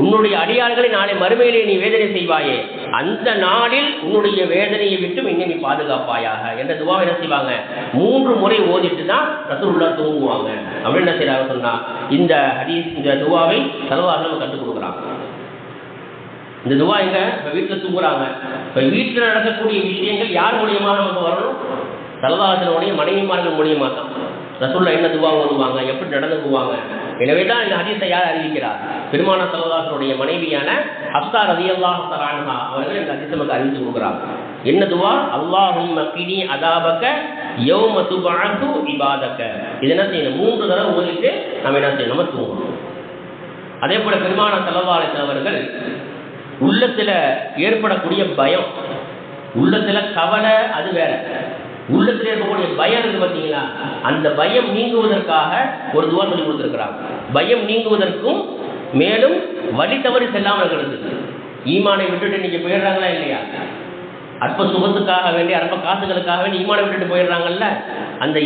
உன்னுடைய அடியார்களை நாளை மறுமையிலே நீ வேதனை செய்வாயே, அந்த நாளில் உன்னுடைய வேதனையை விட்டும் என்னை நீ பாதுகாப்பாயாக என்ற துவா என்ன செய்வாங்க, 3 முறை ஓதிட்டு தான் ரசூலுல்லாஹ் தூங்குவாங்க. அப்படின்னு என்ன செய்யறாங்க சொன்னா, இந்த ஹதீஸ் இந்த துவாவை ஸல்லல்லாஹு அலைஹி வஸல்லம் கற்றுக் கொடுக்குறாங்க. இந்த துவா எங்க, இப்போ வீட்டில் தூங்குறாங்க. இப்போ வீட்டில் நடக்கக்கூடிய விஷயங்கள் யார் மூலியமாக நமக்கு வரணும், ஸல்லல்லாஹு அலைஹி வஸல்லம் மனைவிமார்கள் மூலியமாக தான். ரசூலுல்லாஹ் என்ன துவா ஓதுவாங்க, எப்படி நடந்துக்குவாங்க. எனவே தான் இந்த ஹதீஸை யார் அறிவிக்கிறார், பெருமானார் ஸல்லல்லாஹு அலைஹி வஸல்லம் மனைவியான ஹப்ஸா ரலியல்லாஹு தஆலா அன்ஹா அவர்கள் இந்த ஹதீஸை நமக்கு அறிவித்து கொடுக்குறாங்க. என்ன துவா, அல்லாஹும்ம கினி அதாபக யௌம துபஅது இபாதக. இது என்ன செய்யணும், 3 தடவை ஓதிட்டு நம்ம என்ன செய்யணும், நம்ம தூங்கணும். அதே போல பெருமானார் ஸல்லல்லாஹு அலைஹி வஸல்லம் அவர்கள் உள்ளத்தில் ஏற்படக்கூடிய பயம், உள்ளத்துல கவலை அது வேற. உள்ளத்துல இருக்கக்கூடிய பயம் இருக்கு பார்த்தீங்களா, அந்த பயம் நீங்குவதற்காக ஒரு துவா சொல்லி கொடுத்துருக்கிறாங்க. பயம் நீங்குவதற்கும் மேலும் வழி தவறி செல்லாமல் இருக்கிறது. ஈமானை விட்டுட்டு நீங்க போயிடுறாங்களா இல்லையா, அற்ப சுகத்துக்காக வேண்டி அற்ப காசுகளுக்காக வேண்டி ஈமானை விட்டுட்டு போயிடுறாங்கல்ல, அந்த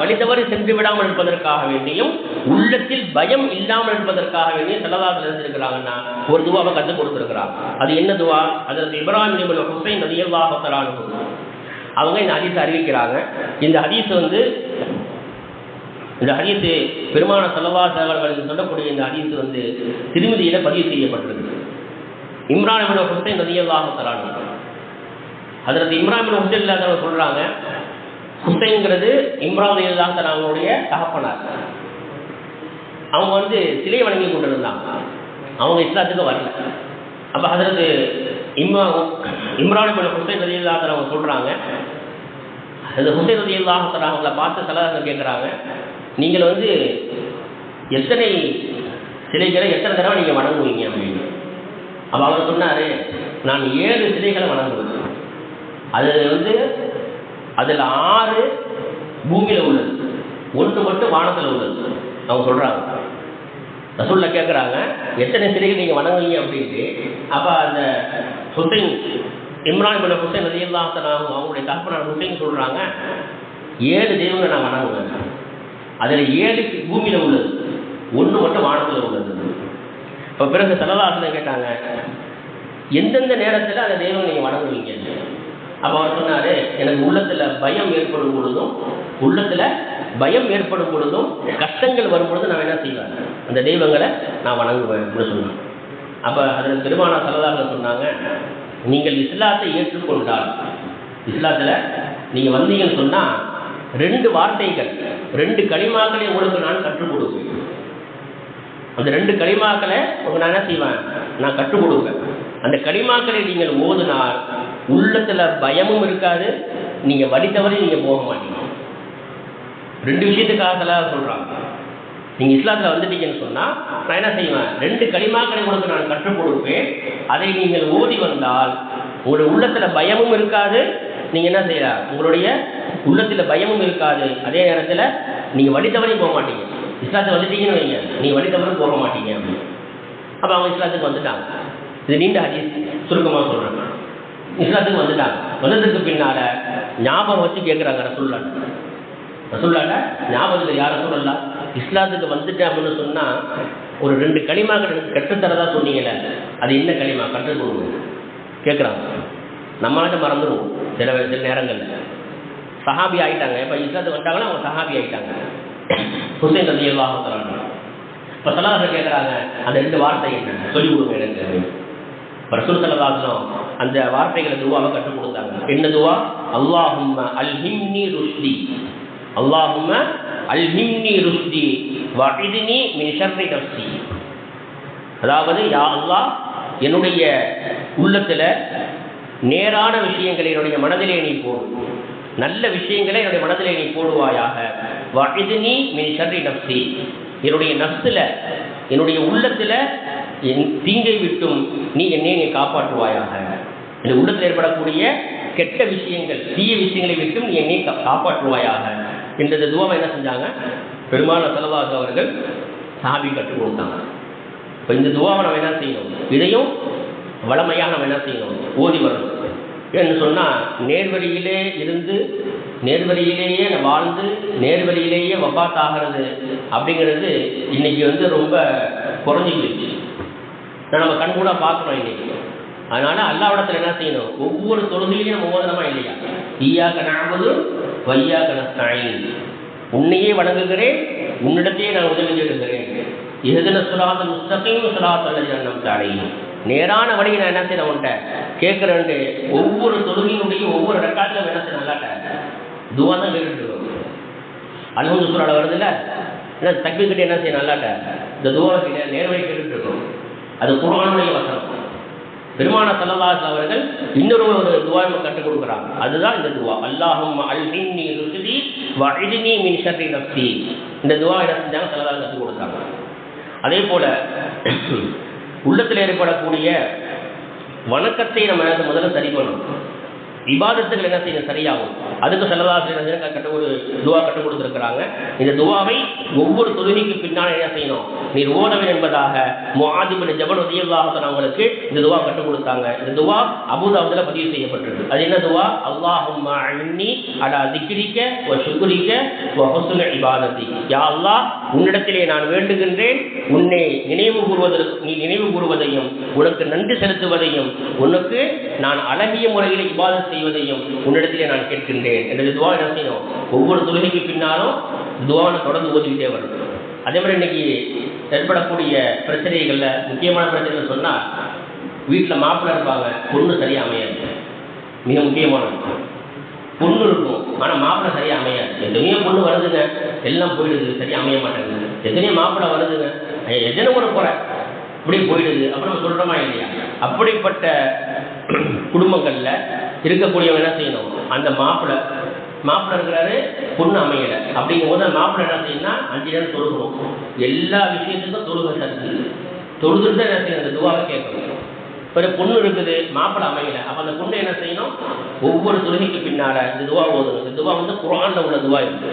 வழி தவறி சென்று விடாமல் இருப்பதற்காக வேண்டியும் உள்ளத்தில் பயம் இல்லாமல் இருப்பதற்காக வேண்டியும் செல்லதாக இருந்திருக்கிறாங்கன்னா ஒரு துவாவை கற்றுக் கொடுத்துருக்கிறாங்க. அது என்ன துவா? அதற்கு இப்ராஹிம் இப்னு ஹுசைன் ரலியல்லாஹு தஆலா அன்ஹு அவங்க இந்த ஹதீஸை அறிவிக்கிறாங்க. இந்த ஹதீஸ் பெருமான ஸல்லல்லாஹு அலைஹி வஸல்லம் சொல்லக்கூடிய இந்த ஹதீஸ் திருமிதியில பதிவு செய்யப்பட்டிருக்கு. இம்ரான் இப்னு ஹுசைன் ரலியல்லாஹு தஆலா அன்ஹு, ஹஜ்ரத் இம்ரான் இப்னு ஹுசைன் ரலியல்லாஹு சொல்றாங்க, ஹுசைன்ங்கிறது இம்ரான் ரலியல்லாஹு தஆலா அவங்களுடைய தகப்பனார். அவங்க சிலை வணங்கி கொண்டிருந்தாங்க, அவங்க இஸ்லாத்துக்கு வரல. அப்போ ஹஜ்ரத் இம்ரான் இப்னு ஹுசைன் ரலியல்லாஹு தஆலா அவங்க சொல்றாங்க, அந்த ஹுசைன் ரலியல்லாஹு தஆலா அவங்கள பார்த்து ஸல்லல்லாஹு கேட்குறாங்க, நீங்கள் எத்தனை சிலைகளை எத்தனை தடவை நீங்கள் வணங்குவீங்க அப்படின்னு. அப்போ அவர் சொன்னார், நான் 7 சிலைகளை வணங்குவேன். அது அதில் 6 பூமியில் உள்ளது, 1 மட்டும் வானத்தில் உள்ளது. அவங்க சொல்கிறாங்க. ரசூலுல்லாஹ் கேட்குறாங்க, எத்தனை சிலைகள் நீங்கள் வணங்குவீங்க அப்படின்ட்டு. அப்போ அந்த ஹுசைன் இம்ரான் இப்னு ஹுசைன் ரலியல்லாஹு தஆலா அவங்களுடைய தகப்பனார் ஹுசைன் சொல்கிறாங்க, 7 தெய்வங்களை நான் வணங்குவேன். அதில் 7 பூமியில் உள்ளது, 1 மட்டும் வானத்தில் உள்ளது. இப்போ பிறகு ஸல்லல்லாஹு அலைஹி கேட்டாங்க, எந்தெந்த நேரத்தில் அந்த தெய்வம் நீங்கள் வணங்குவீங்க? அப்போ அவர் சொன்னார், எனக்கு உள்ளத்தில் பயம் ஏற்படும் பொழுதும் கஷ்டங்கள் வரும் பொழுது நான் என்ன செய்வேன், அந்த தெய்வங்களை நான் வணங்குவேன் அப்படின்னு சொன்னேன். அப்போ அதில் பெருமானார் ஸல்லல்லாஹு அலைஹி சொன்னாங்க, நீங்கள் இஸ்லாத்தை ஏற்றுக்கொண்டால், இஸ்லாத்தில் நீங்கள் வந்தீங்கன்னு சொன்னால் 2 வார்த்தைகள் 2 கலிமாக்களை உங்களுக்கு நான் கற்றுக் கொடுப்பேன். அந்த 2 கலிமாக்களை உங்களுக்கு நான் என்ன செய்வேன், நான் கற்றுக் கொடுப்பேன். அந்த கலிமாக்களை நீங்கள் ஓதுனால் உள்ளத்தில் பயமும் இருக்காது, நீங்கள் வழி தவறி நீங்கள் போக மாட்டீங்க. 2 விஷயத்துக்காக சொல்கிறாங்க. நீங்கள் இஸ்லாத்தில் வந்துட்டீங்கன்னு சொன்னால் நான் என்ன செய்வேன், 2 கலிமாக்களை உங்களுக்கு நான் கற்றுக் கொடுப்பேன். அதை நீங்கள் ஓதி வந்தால் உங்களுடைய உள்ளத்தில் பயமும் இருக்காது, நீங்கள் என்ன செய்யலாம், உங்களுடைய உள்ளத்தில் பயமும் இருக்காது, அதே நேரத்தில் நீங்கள் வழி தவறி போக மாட்டீங்க. இஸ்லாத்தை வந்துட்டீங்கன்னு வைங்க, நீங்கள் வழி தவறி போக மாட்டீங்க அப்படின்னு. அப்போ அவங்க இஸ்லாத்துக்கு வந்துட்டாங்க. இது நீண்ட ஹதீஸ், சுருக்கமாக சொல்கிறேன். இஸ்லாத்துக்கு வந்துட்டாங்க. வந்ததுக்கு பின்னால் ஞாபகம் வச்சு கேட்குறாங்க ரசூலுல்லாஹ் ஞாபகத்தில் யார் ரசூலுல்லாஹ் இஸ்லாத்துக்கு வந்துட்டேன் அப்படின்னு சொன்னால் ஒரு 2 கலிமா கற்றுத்தரதா சொன்னீங்களே, அது என்ன கலிமா கற்றுக் கொடுங்க கேட்குறாங்க. நம்மளாட்ட மறந்துடுவோம் சில நேரங்களில். சஹாபி ஆகிட்டாங்க. இப்போ இஸ்லாத்துக்கு வந்துட்டாங்கன்னா அவங்க சஹாபி ஆகிட்டாங்க. ஹுசைன் ரலியல்லாஹு தஆலா இப்போ ஸல்லல்லாஹு கேட்குறாங்க, அந்த 2 வார்த்தை என்ன சொல்லிக் கொடுங்க எனக்கு. ரசூல் ஸல்லல்லாஹு அலைஹி வஸல்லம் அந்த வார்த்தைகளை துவாவை கற்றுக் கொடுத்தாங்க. என்ன துவா? அல்லாஹும்ம அல்ஹிம்னி ருஷ்தி, அல்லாஹும்ம அல்ஹிம்னி ருஷ்தி வஇத்னி மின் ஷர்ரி நஃப்ஸி. அதாவது யா அல்லாஹ், என்னுடைய உள்ளத்தில் நேரான விஷயங்களை என்னுடைய மனதிலே நீ போடு, நல்ல விஷயங்களை என்னுடைய மனதிலே நீ போடுவாயாக. வஇத்னி மின் ஷர்ரி நஃப்ஸி, என்னுடைய நஃப்ஸில் என்னுடைய உள்ளத்தில் தீங்கை விட்டும் நீ என்னை காப்பாற்றுவாயாக. இந்த உள்ளத்தில் ஏற்படக்கூடிய கெட்ட விஷயங்கள் தீய விஷயங்களை விட்டும் நீ என்னை காப்பாற்றுவாயாக என்ற துவாவை என்ன செஞ்சாங்க, பெருமானார் ஸல்லல்லாஹு அலைஹி அவர்கள் சஹாபி கற்றுக் கொடுத்தாங்க. இப்போ இந்த துவாவை நம்ம என்ன செய்யணும், இதையும் வளமையாக நம்ம என்ன செய்யணும், ஓதி வரணும். என்று சொன்னால் நேர்வழியிலே இருந்து நேர்வழியிலேயே வாழ்ந்து நேர்வழியிலேயே வஃபாத் ஆகிறது அப்படிங்கிறது இன்னைக்கு ரொம்ப குறைஞ்சி போயிடுச்சு. நம்ம கண் கூட பார்க்கணும் இன்னைக்கு. அதனால் அல்லாஹ்விடத்தில் என்ன செய்யணும், ஒவ்வொரு தொழுகையிலையும் நம்ம ஓதனமா இல்லையா, ஈய்யாக நஅபுது வ ஈய்யாக நஸ்தஈன், உன்னையே வணங்குகிறேன், உன்னிடத்தையே நான் உதவி தேடுகிறேன். இஹ்தின ஸிராத்தல் முஸ்தகீம் ஸிராத்தல் லதீன அன்அம்த அலைஹிம், நேரான வழியை நான் என்ன செய்யணும் உன்கிட்ட கேட்குறேன்ட்டு ஒவ்வொரு தொழுகையினுடைய ஒவ்வொரு ரெக்கார்டிலும் என்ன செய்ய நல்லாட்ட துவா தான் கேட்டுருக்கோம். அல்ஹம்து சூரால வருதுல்ல, ஏன்னா தக்பீர் கிட்டே என்ன செய்ய நல்லாட்ட இந்த துவாவை கிட்ட நேர்வழி கேட்டுட்டு இருக்கோம். அது குர்ஆனுடைய வசனம். பெருமானார் ஸல்லல்லாஹு அலைஹி அவர்கள் இன்னொரு துவாவை கற்றுக் கொடுக்குறாங்க. அதுதான் இந்த துவா, அல்லாஹும்ம அல்ஹிம்னி ருஷ்தி வஇத்னி மின் ஷர்ரி நஃப்ஸி. இந்த துவா என்ன செஞ்சாங்க, ஸல்லல்லாஹு கற்றுக் கொடுத்தாங்க. அதே போல உள்ளத்தில் ஏற்படக்கூடிய வணக்கத்தை நம்ம முதல்ல சரி பண்ணணும். இபாதத்துகள் என்ன செய்யணும் சரியாகும். அதுக்கு ஸல்லல்லாஹு ஒரு துவா கற்றுக் கொடுத்துருக்கிறாங்க. இந்த துவாவை ஒவ்வொரு தொழுகைக்கு பின்னால் என்ன செய்யணும் நீர் ஓதவன் என்பதாக முஆத் இப்னு ஜபல் ரலியல்லாஹு அன்ஹு அவங்களுக்கு இந்த துவா கற்றுக் கொடுத்தாங்க. இந்த துவா அபூதாவுதுல பதிவு செய்யப்பட்டிருக்கு. அது என்ன துவா? அல்லாஹும்ம அஇன்னி அலா திக்ரிக வ ஷுக்ரிக வ ஹுஸ்னி இபாதத்தி. யா அல்லாஹ், உன்னிடத்திலே நான் வேண்டுகின்றேன், உன்னை நீ நினைவு கூறுவதையும் உனக்கு நன்றி செலுத்துவதையும் உனக்கு நான் அழகிய முறையில் இபாதத் செய்வதையும் உன்னிடத்திலே நான் கேட்கின்றேன் என்ற துவா என்ன செய்யணும் ஒவ்வொரு தொழுகைக்கு பின்னாலும் துவாவை தொடர்ந்து ஓதிக்கிட்டே வரும். அதே மாதிரி இன்னைக்கு ஏற்படக்கூடிய பிரச்சனைகள்ல முக்கியமான பிரச்சனைகள் சொன்னா, வீட்டில் மாப்பிள்ளை இருப்பாங்க, பொண்ணு சரியா அமையாது. மிக முக்கியமானது, பொண்ணு இருக்கும் ஆனா மாப்பிள்ளை சரியா அமையாது. எத்தனையோ பொண்ணு வருதுங்க, எல்லாம் போயிடுது, சரியா அமைய மாட்டேங்குது. எத்தனையோ மாப்பிள்ளை வருதுங்க, எத்தனை ஒரு குறை இப்படி போயிடுது. அப்புறம் சொல்றோமா இல்லையா? அப்படிப்பட்ட குடும்பங்கள்ல இருக்கக்கூடியவங்க என்ன செய்யணும், அந்த மாப்பிள்ளை இருக்கிறாரு, பொண்ணு அமையலை அப்படிங்கும் போது அந்த மாப்பிள்ளை என்ன செய்யணும்னா 5 நேரம் தொழுகணும். எல்லா விஷயத்துக்கும் தொழுகை சருக்கு தொழுதுட்டு தான் என்ன செய்யணும், அந்த துவாவை கேட்கணும். இப்போ பொண்ணு இருக்குது, மாப்பிள்ளை அமையலை, அப்போ அந்த பொண்ணு என்ன செய்யணும், ஒவ்வொரு தொழுகைக்கு பின்னால இந்த துவா ஓதணும். இந்த துவா குர்ஆன்ல உள்ள துவா இருக்கு.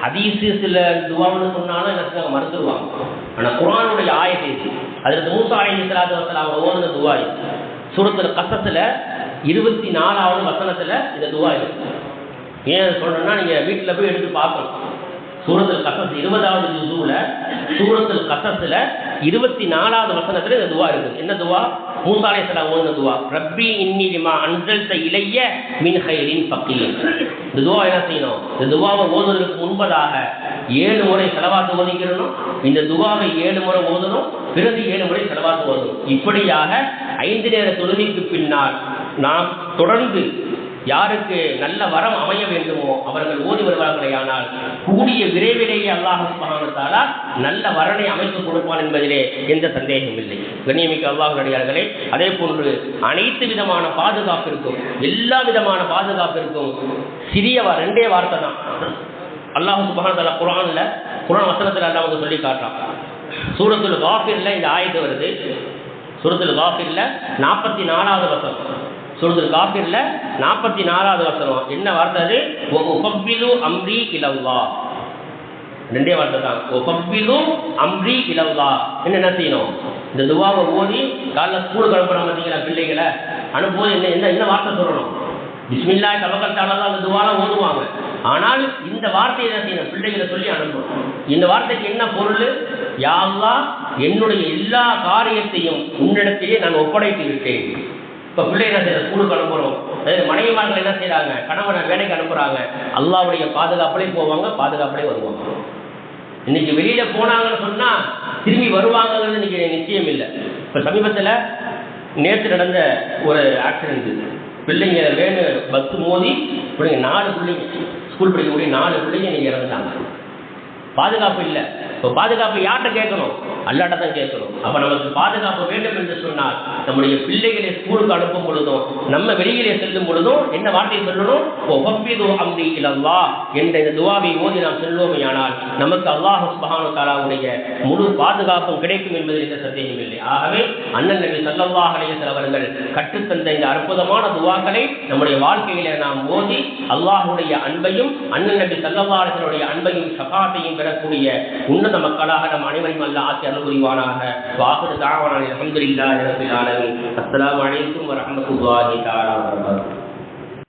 ஹதீஸு சில துவான்னு சொன்னாலும் என்ன செய்வாங்க, மறுத்துருவாங்க. ஆனால் குர்ஆனுடைய ஆயத்தை இது. அதில் மூசா அலைஹிஸ்ஸலாத்து வஸ்ஸலாம் அவங்க ஓதுன துவா இது. சூரத்துல் கஸஸ்ல 24வது வசனத்துல இந்த துவா இருக்கு. ஏன் சொல்றேன்னா, நீங்க வீட்டில் போய் எடுத்து பார்க்கணும். சூரத்துல் கஸஸ் 20வது ஜுஸூல சூரத்துல் கஸஸ்ல 24வது வசனத்துல இந்த துவா இருக்குது. என்ன துவா? மூசா அலைஹிஸ்ஸலாம் ஓதுன துவா, ரப்பி இன்னி லிமா அன்ஸல்த இலைய மின் கைரின் ஃபகீர். இந்த துவா என்ன செய்யணும், இந்த துவாவை ஓதுவதற்கு முன்பதாக 7 முறை ஸலவாத் ஓதிக்கிறணும். இந்த துவாவை 7 முறை ஓதணும், பிறகு 7 முறை ஸலவாத் ஓதணும். இப்படியாக 5 நேர தொழுகைக்கு பின்னால் நாம் தொடர்ந்து யாருக்கு நல்ல வரம் அமைய வேண்டுமோ அவர்கள் ஓடி வருவார்களேயானால் கூடிய விரைவிலேயே அல்லாஹ் சுப்ஹானஹு வ தஆலா நல்ல வரனை அமைத்து கொடுப்பான் என்பதிலே எந்த சந்தேகமும் இல்லை. கண்ணியமிக்க அல்லாஹ் அடியார்களே, அதே போன்று அனைத்து விதமான பாதுகாப்பிற்கும் எல்லா விதமான பாதுகாப்பிற்கும் சிறிய 2 வார்த்தை தான் அல்லாஹ் சுப்ஹானஹு வ தஆலா குர்ஆன் வசனத்தில் அல்லாஹ் வந்து சொல்லி காட்டுறான். சூரத்துல் காஃபிர்ல இந்த ஆயத்து வருது. சூரத்துல் காஃபிர்ல 44வது வசனம். சூரத்துல் காஃபிர்ல 44வது வசனம் என்ன வார்த்தை? அது உஃபவ்விது அம்ரி இலல்லாஹ். 2 வார்த்தை தான், உஃபவ்விது அம்ரி இலல்லாஹ். என்ன செய்யணும், இந்த துவாவை ஓதி காலைல ஸ்கூலுக்கு அனுப்புறாங்க பார்த்தீங்களா, பிள்ளைகளை அனுப்பும்போது என்ன வார்த்தை சொல்லணும்? பிஸ்மில்லாஹி தவக்கல்து அலல்லாஹ். அந்த துவாலாம் ஓதுவாங்க. ஆனால் இந்த வார்த்தையை என்ன செய்யணும், பிள்ளைகளை சொல்லி அனுப்பணும். இந்த வார்த்தைக்கு என்ன பொருள்? யா அல்லாஹ், என்னுடைய எல்லா காரியத்தையும் உன்னிடத்திலே நான் ஒப்படைத்து விட்டேன். இப்போ பிள்ளை என்ன செய்யற, ஸ்கூலுக்கு அனுப்புகிறோம். அதாவது மனைவிமார்கள் என்ன செய்கிறாங்க, கணவனை வேலைக்கு அனுப்புகிறாங்க. அல்லாஹ்வுடைய பாதுகாப்பிலே போவாங்க, பாதுகாப்பிலே வருவாங்க. இன்னைக்கு வெளியில் போனாங்கன்னு சொன்னால் திரும்பி வருவாங்கிறது இன்னைக்கு நிச்சயம் இல்லை. இப்போ சமீபத்தில் நேற்று நடந்த ஒரு ஆக்சிடென்ட், பிள்ளைங்க வேணு பஸ் மோதி பிள்ளைங்க 4 பிள்ளைங்க ஸ்கூல் படிக்கக்கூடிய 4 பிள்ளைங்க இன்னைக்கு இறந்துட்டாங்க. பாதுகாப்பு இல்லை. இப்போ பாதுகாப்பு யார்கிட்ட கேட்கணும்? அல்லாட்ட தான் கேட்கணும். அப்போ நமக்கு பாதுகாப்பு வேண்டும் என்று சொன்னால் நம்முடைய பிள்ளைகளை ஸ்கூலுக்கு அனுப்பும் பொழுதும் நம்ம வெளியிலே செல்லும் பொழுதும் என்ன வார்த்தையை சொல்லணும்? ஒஃபவ்விது அம்ரி இலல்லாஹ் என்ற இந்த துவாவை ஓதி நாம் செல்வோமேயானால் நமக்கு அல்லாஹ் சுப்ஹானஹு வ தஆலாவுடைய முழு பாதுகாப்பும் கிடைக்கும் என்பதில் எந்த சந்தேகம் இல்லை. ஆகவே அண்ணன் நபி ஸல்லல்லாஹு அலைஹி வஸல்லம் அவர்கள் கற்றுத்தந்த இந்த அற்புதமான துவாக்களை நம்முடைய வாழ்க்கையில நாம் ஓதி அல்லாஹ்வுடைய அன்பையும் அண்ணன் நபி ஸல்லல்லாஹு அலைஹி வஸல்லம் அன்பையும் ஷஃபாஅத்தையும் பெறக்கூடிய உன்னத மக்களாக நம் அனைவரையும் அல்லாஹ் ஆக்கி அருள்புரிவானாக. வாஹிரு தஅவானா அல்ஹம்துலில்லாஹி ரப்பில் ஆலமீன். அஸ்ஸலாமு அலைக்கும் வரஹ்மத்துல்லாஹி தஆலா வபரகாத்துஹு.